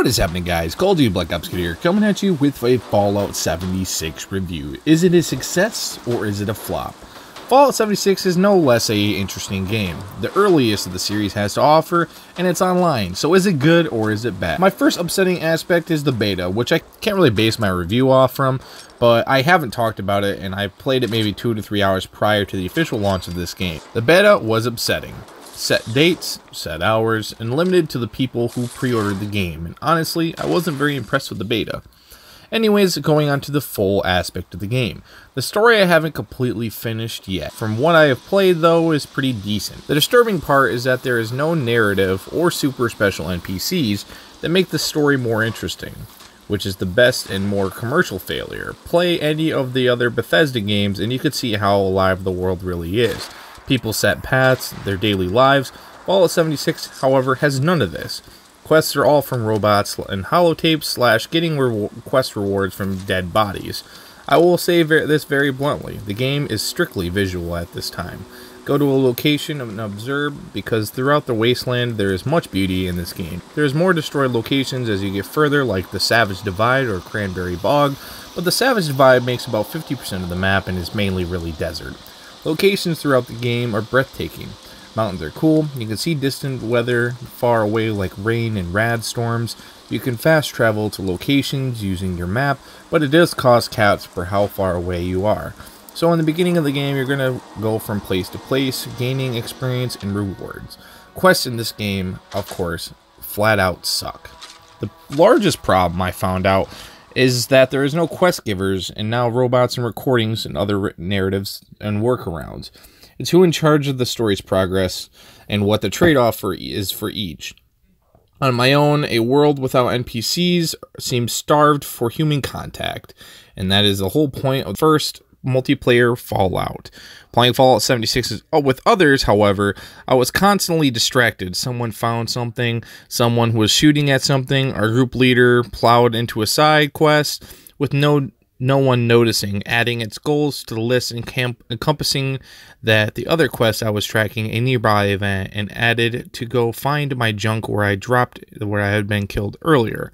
What is happening, guys? Call of Duty Black Ops Kid here, coming at you with a Fallout 76 review. Is it a success or is it a flop? Fallout 76 is no less a interesting game. The earliest of the series has to offer, and it's online, so is it good or is it bad? My first upsetting aspect is the beta, which I can't really base my review off from, but I haven't talked about it, and I played it maybe 2 to 3 hours prior to the official launch of this game. The beta was upsetting. Set dates, set hours, and limited to the people who pre-ordered the game, and honestly, I wasn't very impressed with the beta. Anyways, going on to the full aspect of the game. The story I haven't completely finished yet. From what I have played, though, is pretty decent. The disturbing part is that there is no narrative or super special NPCs that make the story more interesting, which is the best and more commercial failure. Play any of the other Bethesda games and you could see how alive the world really is. People set paths, their daily lives. Fallout 76, however, has none of this. Quests are all from robots and holotapes / getting quest rewards from dead bodies. I will say this very bluntly, the game is strictly visual at this time. Go to a location and observe, because throughout the wasteland there is much beauty in this game. There is more destroyed locations as you get further, like the Savage Divide or Cranberry Bog, but the Savage Divide makes about 50% of the map and is mainly really desert. Locations throughout the game are breathtaking. Mountains are cool, you can see distant weather far away like rain and rad storms. You can fast travel to locations using your map, but it does cost caps for how far away you are. So in the beginning of the game, you're going to go from place to place, gaining experience and rewards. Quests in this game, of course, flat out suck. The largest problem I found out is that there is no quest givers, and now robots and recordings and other narratives and workarounds. It's who in charge of the story's progress and what the trade-off is for each. On my own, a world without NPCs seems starved for human contact, and that is the whole point of the first multiplayer Fallout. Playing Fallout 76 with others, however, I was constantly distracted. Someone found something, someone was shooting at something, our group leader plowed into a side quest with no one noticing, adding its goals to the list encompassing that the other quest I was tracking a nearby event and added to go find my junk where I had been killed earlier.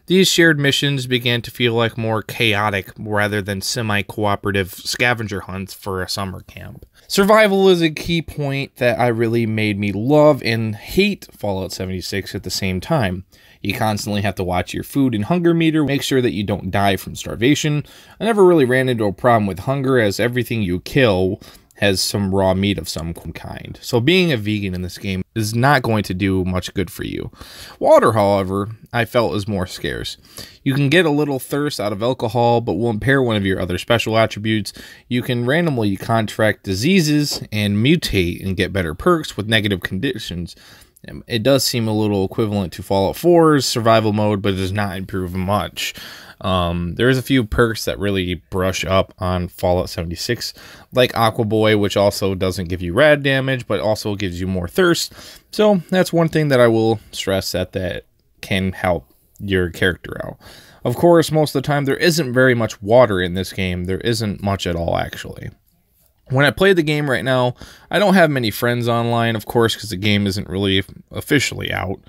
These shared missions began to feel like more chaotic rather than semi-cooperative scavenger hunts for a summer camp. Survival is a key point that I really made me love and hate Fallout 76 at the same time. You constantly have to watch your food and hunger meter, make sure that you don't die from starvation. I never really ran into a problem with hunger, as everything you kill has some raw meat of some kind. So being a vegan in this game is not going to do much good for you. Water, however, I felt is more scarce. You can get a little thirst out of alcohol, but will impair one of your other special attributes. You can randomly contract diseases and mutate and get better perks with negative conditions. It does seem a little equivalent to Fallout 4's survival mode, but it does not improve much. There's a few perks that really brush up on Fallout 76, like Aqua Boy, which also doesn't give you rad damage, but also gives you more thirst. So that's one thing that I will stress that can help your character out. Of course, most of the time there isn't very much water in this game. There isn't much at all, actually. When I play the game right now, I don't have many friends online, of course, because the game isn't really officially out.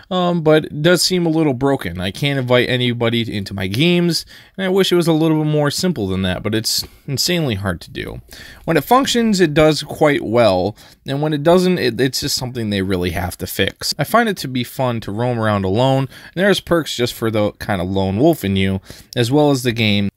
But it does seem a little broken. I can't invite anybody into my games, and I wish it was a little bit more simple than that, but it's insanely hard to do. When it functions, it does quite well, and when it doesn't, it's just something they really have to fix. I find it to be fun to roam around alone, and there's perks just for the kind of lone wolf in you, as well as the game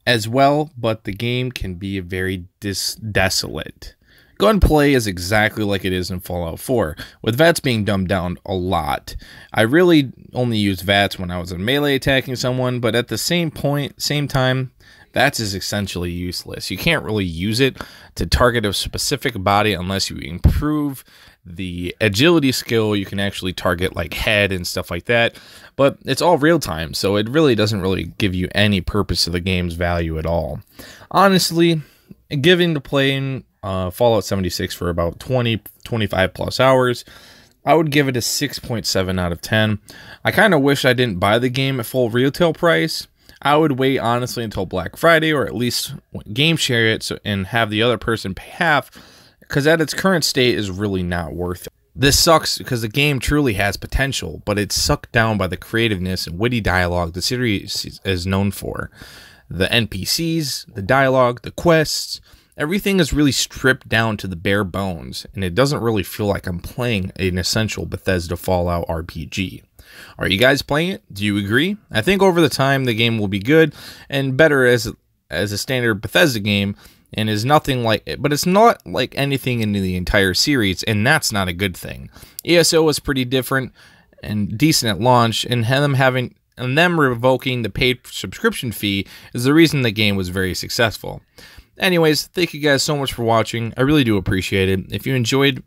but the game can be very desolate. Gunplay is exactly like it is in Fallout 4, with VATS being dumbed down a lot. I really only used VATS when I was in melee attacking someone, but at the same time, VATS is essentially useless. You can't really use it to target a specific body unless you improve the agility skill. You can actually target like head and stuff like that, but it's all real time, so it really doesn't really give you any purpose to the game's value at all. Honestly, given to playing Fallout 76 for about 25 plus hours, I would give it a 6.7 out of 10. I kind of wish I didn't buy the game at full retail price. I would wait honestly until Black Friday, or at least game share it and have the other person pay half, because at its current state is really not worth it. This sucks because the game truly has potential, but it's sucked down by the creativeness and witty dialogue the series is known for. The NPCs, the dialogue, the quests, everything is really stripped down to the bare bones, and it doesn't really feel like I'm playing an essential Bethesda Fallout RPG. Are you guys playing it? Do you agree? I think over the time the game will be good and better as a standard Bethesda game, and is nothing like it, but it's not like anything in the entire series, and that's not a good thing. ESO was pretty different and decent at launch, and them revoking the paid subscription fee is the reason the game was very successful. Anyways, thank you guys so much for watching. I really do appreciate it. If you enjoyed,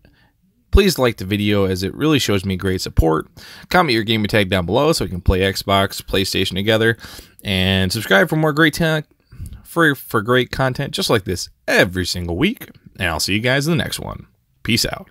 please like the video as it really shows me great support. Comment your gamer tag down below so we can play Xbox, PlayStation together, and subscribe for more great for great content just like this every single week. And I'll see you guys in the next one. Peace out.